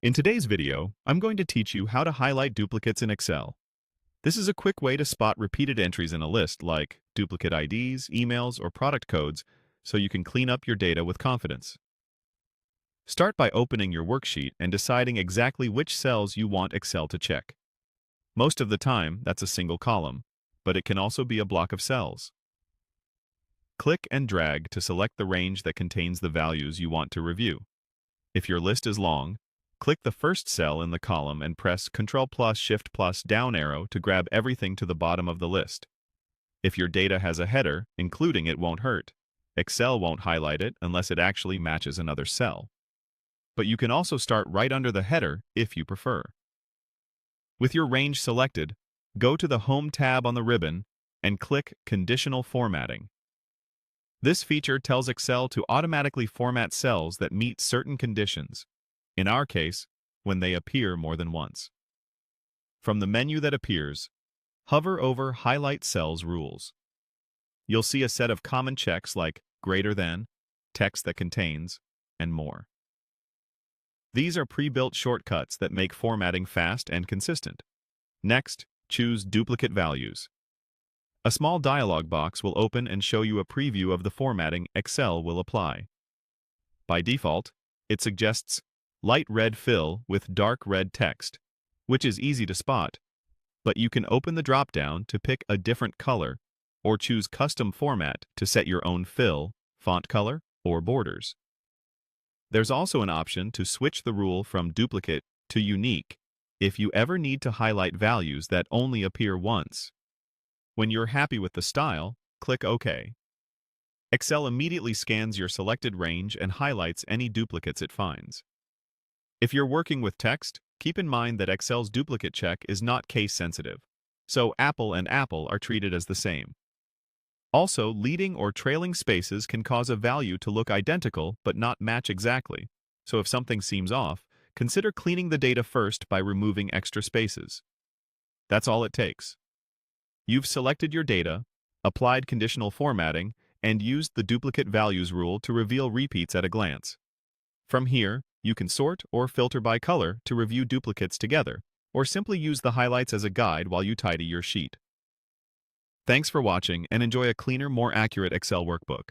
In today's video, I'm going to teach you how to highlight duplicates in Excel. This is a quick way to spot repeated entries in a list like duplicate IDs, emails, or product codes so you can clean up your data with confidence. Start by opening your worksheet and deciding exactly which cells you want Excel to check. Most of the time, that's a single column, but it can also be a block of cells. Click and drag to select the range that contains the values you want to review. If your list is long, click the first cell in the column and press Ctrl plus Shift plus down arrow to grab everything to the bottom of the list. If your data has a header, including it won't hurt. Excel won't highlight it unless it actually matches another cell. But you can also start right under the header if you prefer. With your range selected, go to the Home tab on the ribbon and click Conditional Formatting. This feature tells Excel to automatically format cells that meet certain conditions. In our case, when they appear more than once. From the menu that appears, hover over Highlight Cells rules. You'll see a set of common checks like greater than, text that contains, and more. These are pre-built shortcuts that make formatting fast and consistent. Next, choose Duplicate Values. A small dialog box will open and show you a preview of the formatting Excel will apply. By default, it suggests light red fill with dark red text, which is easy to spot, but you can open the drop-down to pick a different color or choose Custom Format to set your own fill, font color, or borders. There's also an option to switch the rule from duplicate to unique if you ever need to highlight values that only appear once. When you're happy with the style, click OK. Excel immediately scans your selected range and highlights any duplicates it finds. If you're working with text, keep in mind that Excel's duplicate check is not case-sensitive, so apple and apple are treated as the same. Also, leading or trailing spaces can cause a value to look identical but not match exactly, so if something seems off, consider cleaning the data first by removing extra spaces. That's all it takes. You've selected your data, applied conditional formatting, and used the duplicate values rule to reveal repeats at a glance. From here, you can sort or filter by color to review duplicates together, or simply use the highlights as a guide while you tidy your sheet. Thanks for watching and enjoy a cleaner, more accurate Excel workbook.